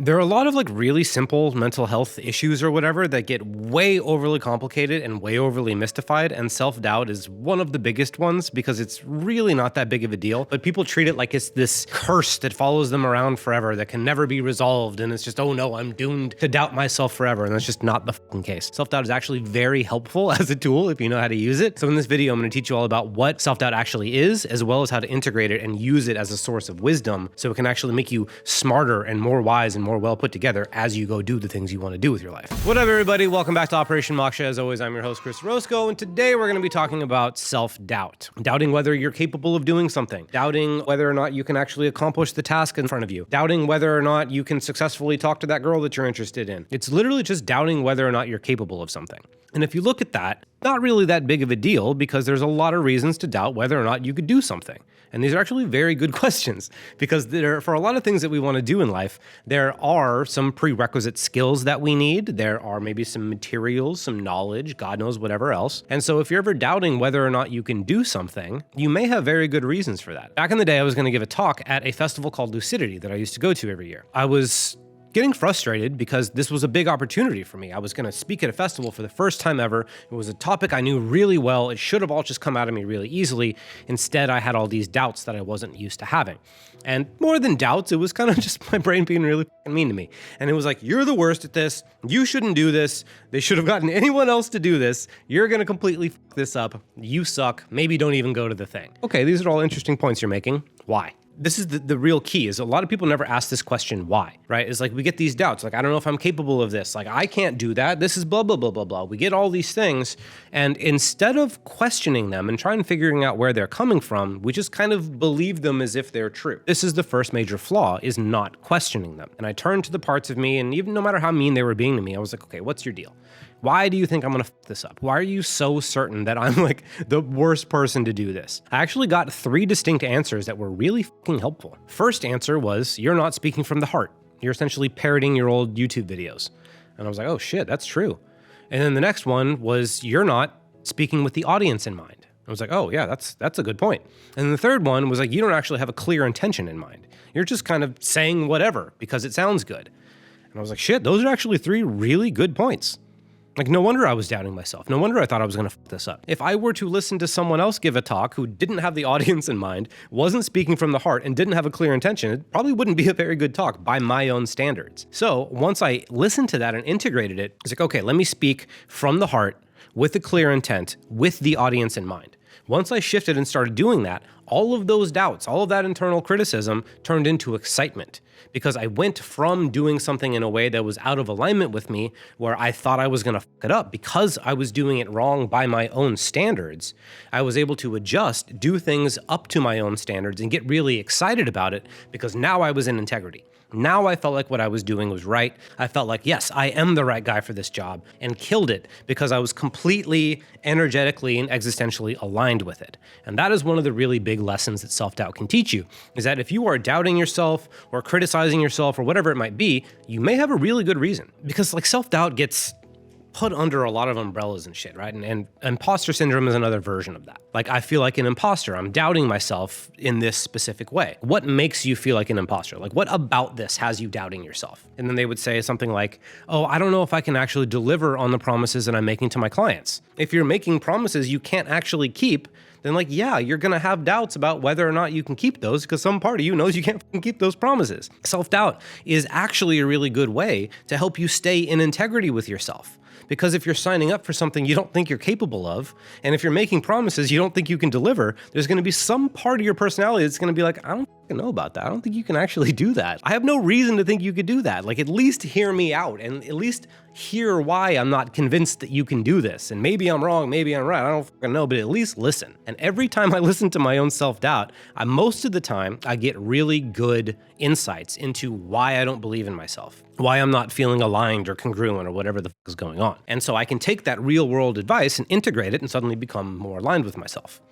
There are a lot of like really simple mental health issues or whatever that get way overly complicated and way overly mystified, and self-doubt is one of the biggest ones because it's really not that big of a deal, but people treat it like it's this curse that follows them around forever that can never be resolved, and it's just, oh no, I'm doomed to doubt myself forever, and that's just not the fucking case. Self-doubt is actually very helpful as a tool if you know how to use it. So in this video, I'm going to teach you all about what self-doubt actually is, as well as how to integrate it and use it as a source of wisdom so it can actually make you smarter and more wise and more well put together as you go do the things you want to do with your life. What up, everybody? Welcome back to Operation Moksha. As always, I'm your host, Chris Roscoe, and today we're going to be talking about self-doubt. Doubting whether you're capable of doing something. Doubting whether or not you can actually accomplish the task in front of you. Doubting whether or not you can successfully talk to that girl that you're interested in. It's literally just doubting whether or not you're capable of something. And if you look at that, not really that big of a deal because there's a lot of reasons to doubt whether or not you could do something. And these are actually very good questions because for a lot of things that we want to do in life, there are some prerequisite skills that we need. There are maybe some materials, some knowledge, God knows whatever else. And so if you're ever doubting whether or not you can do something, you may have very good reasons for that. Back in the day, I was going to give a talk at a festival called Lucidity that I used to go to every year. I was getting frustrated because this was a big opportunity for me. I was going to speak at a festival for the first time ever. It was a topic I knew really well. It should have all just come out of me really easily. Instead, I had all these doubts that I wasn't used to having. And more than doubts, it was kind of just my brain being really mean to me. And it was like, you're the worst at this. You shouldn't do this. They should have gotten anyone else to do this. You're going to completely fuck this up. You suck. Maybe don't even go to the thing. Okay, these are all interesting points you're making. Why? This is the real key is a lot of people never ask this question, why, right? It's like we get these doubts, like, I don't know if I'm capable of this. Like, I can't do that. This is blah, blah, blah, blah, blah. We get all these things. And instead of questioning them and trying to figuring out where they're coming from, we just kind of believe them as if they're true. This is the first major flaw, is not questioning them. And I turned to the parts of me, and even no matter how mean they were being to me, I was like, okay, what's your deal? Why do you think I'm gonna fuck this up? Why are you so certain that I'm like the worst person to do this? I actually got 3 distinct answers that were really fucking helpful. First answer was, you're not speaking from the heart. You're essentially parroting your old YouTube videos. And I was like, oh shit, that's true. And then the next one was, you're not speaking with the audience in mind. I was like, oh yeah, that's a good point. And the third one was like, you don't actually have a clear intention in mind. You're just kind of saying whatever because it sounds good. And I was like, shit, those are actually 3 really good points. Like, no wonder I was doubting myself. No wonder I thought I was going to fuck this up. If I were to listen to someone else give a talk who didn't have the audience in mind, wasn't speaking from the heart, and didn't have a clear intention, it probably wouldn't be a very good talk by my own standards. So once I listened to that and integrated it, it's like, okay, let me speak from the heart with a clear intent, with the audience in mind. Once I shifted and started doing that, all of those doubts, all of that internal criticism turned into excitement because I went from doing something in a way that was out of alignment with me, where I thought I was going to fuck it up because I was doing it wrong by my own standards. I was able to adjust, do things up to my own standards, and get really excited about it because now I was in integrity. Now I felt like what I was doing was right. I felt like, yes, I am the right guy for this job, and killed it because I was completely energetically and existentially aligned with it. And that is one of the really big lessons that self-doubt can teach you, is that if you are doubting yourself or criticizing yourself or whatever it might be, you may have a really good reason. Because like self-doubt gets put under a lot of umbrellas and shit, right? And imposter syndrome is another version of that. Like, I feel like an imposter. I'm doubting myself in this specific way. What makes you feel like an imposter? Like, what about this has you doubting yourself? And then they would say something like, oh, I don't know if I can actually deliver on the promises that I'm making to my clients. If you're making promises you can't actually keep, then like, yeah, you're gonna have doubts about whether or not you can keep those because some part of you knows you can't keep those promises. Self-doubt is actually a really good way to help you stay in integrity with yourself. Because if you're signing up for something you don't think you're capable of, and if you're making promises you don't think you can deliver, there's going to be some part of your personality that's going to be like, I don't know about that. I don't think you can actually do that. I have no reason to think you could do that. Like, at least hear me out and at least hear why I'm not convinced that you can do this. And maybe I'm wrong, maybe I'm right. I don't fucking know, but at least listen. And every time I listen to my own self-doubt, most of the time I get really good insights into why I don't believe in myself, why I'm not feeling aligned or congruent or whatever the fuck is going on. And so I can take that real world advice and integrate it and suddenly become more aligned with myself.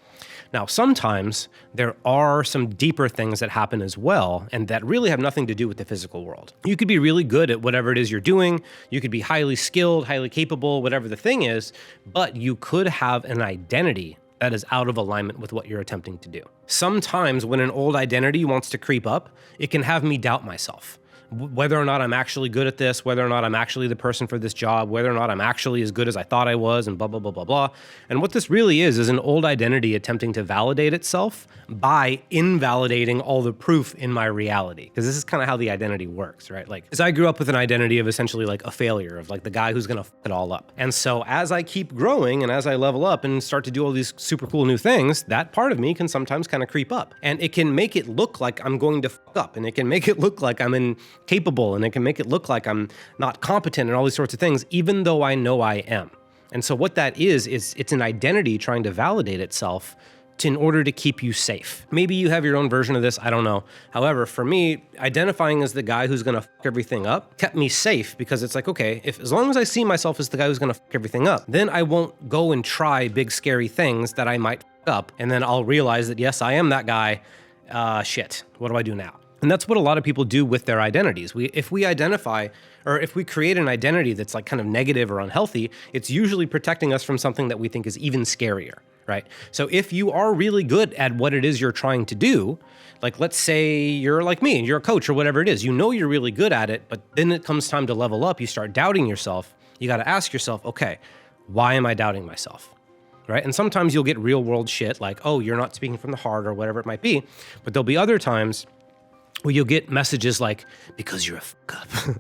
Now, sometimes there are some deeper things that happen as well, and that really have nothing to do with the physical world. You could be really good at whatever it is you're doing. You could be highly skilled, highly capable, whatever the thing is, but you could have an identity that is out of alignment with what you're attempting to do. Sometimes when an old identity wants to creep up, it can have me doubt myself. whether or not I'm actually good at this, whether or not I'm actually the person for this job, whether or not I'm actually as good as I thought I was, and blah, blah, blah, blah, blah. And what this really is an old identity attempting to validate itself by invalidating all the proof in my reality. Because this is kind of how the identity works, right? Like, as I grew up with an identity of essentially like a failure, of like the guy who's gonna f it all up. And so as I keep growing and as I level up and start to do all these super cool new things, that part of me can sometimes kind of creep up. And it can make it look like I'm going to f up, and it can make it look like I'm incapable, and it can make it look like I'm not competent and all these sorts of things, even though I know I am. And so what that is it's an identity trying to validate itself in order to keep you safe. Maybe you have your own version of this, I don't know. However, for me, identifying as the guy who's gonna f everything up kept me safe, because it's like, okay, as long as I see myself as the guy who's gonna f everything up, then I won't go and try big scary things that I might f up, and then I'll realize that yes, I am that guy. Shit, what do I do now? And that's what a lot of people do with their identities. If we identify, or if we create an identity that's like kind of negative or unhealthy, it's usually protecting us from something that we think is even scarier, right? So if you are really good at what it is you're trying to do, like let's say you're like me and you're a coach or whatever it is, you know you're really good at it, but then it comes time to level up, you start doubting yourself. You got to ask yourself, okay, why am I doubting myself? Right? And sometimes you'll get real world shit like, oh, you're not speaking from the heart or whatever it might be. But there'll be other times where you'll get messages like, because you're a fuck up,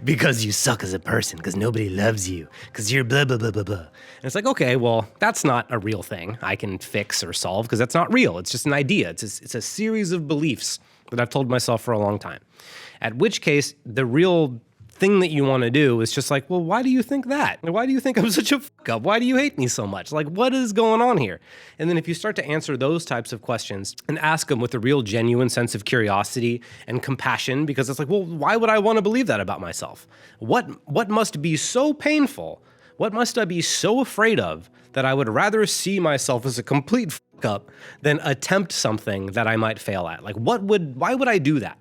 because you suck as a person, because nobody loves you, because you're blah, blah, blah, blah, blah. And it's like, okay, well, that's not a real thing I can fix or solve, because that's not real. It's just an idea. It's a series of beliefs that I've told myself for a long time. At which case, the real thing that you want to do is just like, well, why do you think that? Why do you think I'm such a fuck up? Why do you hate me so much? Like, what is going on here? And then if you start to answer those types of questions and ask them with a real genuine sense of curiosity and compassion, because it's like, well, why would I want to believe that about myself? What must be so painful? What must I be so afraid of that I would rather see myself as a complete fuck up than attempt something that I might fail at? Like, why would I do that?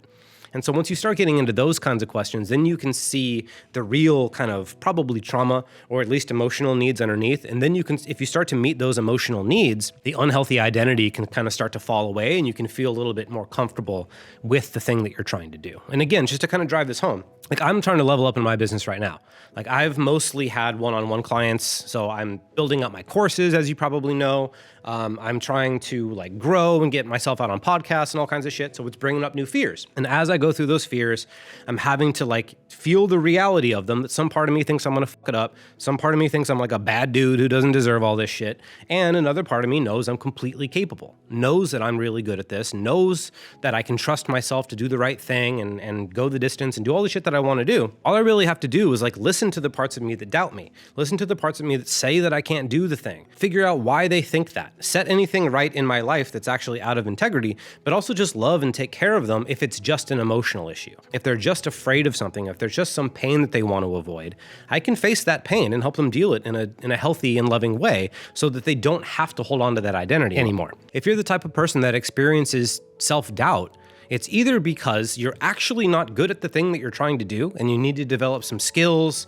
And so once you start getting into those kinds of questions, then you can see the real kind of probably trauma or at least emotional needs underneath. And then you can, if you start to meet those emotional needs, the unhealthy identity can kind of start to fall away and you can feel a little bit more comfortable with the thing that you're trying to do. And again, just to kind of drive this home, like I'm trying to level up in my business right now. Like I've mostly had one-on-one clients. So I'm building up my courses, as you probably know. I'm trying to like grow and get myself out on podcasts and all kinds of shit. So it's bringing up new fears. And as I go through those fears, I'm having to like feel the reality of them, that some part of me thinks I'm going to fuck it up. Some part of me thinks I'm like a bad dude who doesn't deserve all this shit. And another part of me knows I'm completely capable, knows that I'm really good at this, knows that I can trust myself to do the right thing and go the distance and do all the shit that I want to do. All I really have to do is like listen to the parts of me that doubt me, listen to the parts of me that say that I can't do the thing, figure out why they think that, set anything right in my life that's actually out of integrity, but also just love and take care of them if it's just an emotional issue. If they're just afraid of something, if there's just some pain that they want to avoid, I can face that pain and help them deal it in a healthy and loving way so that they don't have to hold on to that identity anymore. If you're the type of person that experiences self-doubt, it's either because you're actually not good at the thing that you're trying to do and you need to develop some skills,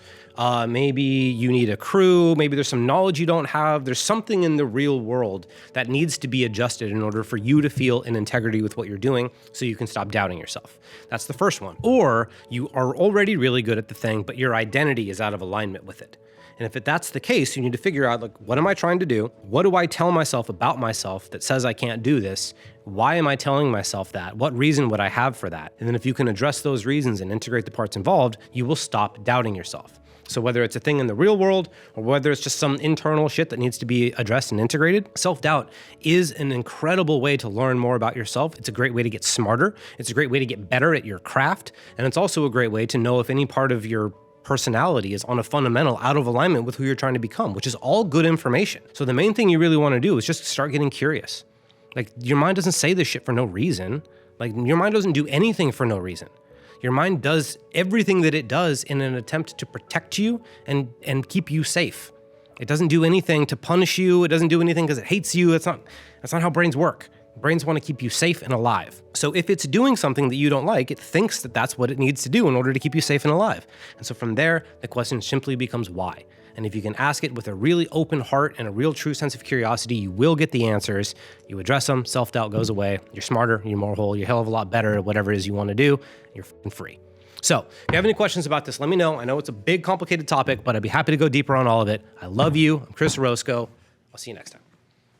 maybe you need a crew, maybe there's some knowledge you don't have, there's something in the real world that needs to be adjusted in order for you to feel in integrity with what you're doing so you can stop doubting yourself. That's the first one. Or you are already really good at the thing, but your identity is out of alignment with it. And if that's the case, you need to figure out, like, what am I trying to do? What do I tell myself about myself that says I can't do this? Why am I telling myself that? What reason would I have for that? And then if you can address those reasons and integrate the parts involved, you will stop doubting yourself. So whether it's a thing in the real world or whether it's just some internal shit that needs to be addressed and integrated, self-doubt is an incredible way to learn more about yourself. It's a great way to get smarter. It's a great way to get better at your craft. And it's also a great way to know if any part of your personality is on a fundamental out of alignment with who you're trying to become, which is all good information. So the main thing you really want to do is just start getting curious. Like, your mind doesn't say this shit for no reason. Like, your mind doesn't do anything for no reason. Your mind does everything that it does in an attempt to protect you and keep you safe. It doesn't do anything to punish you. It doesn't do anything because it hates you. That's not how brains work. Brains want to keep you safe and alive. So if it's doing something that you don't like, it thinks that that's what it needs to do in order to keep you safe and alive. And so from there, the question simply becomes why. And if you can ask it with a really open heart and a real true sense of curiosity, you will get the answers. You address them, self-doubt goes away. You're smarter, you're more whole, you're a hell of a lot better at whatever it is you want to do. You're f***ing free. So if you have any questions about this, let me know. I know it's a big, complicated topic, but I'd be happy to go deeper on all of it. I love you. I'm Chris Orozco. I'll see you next time.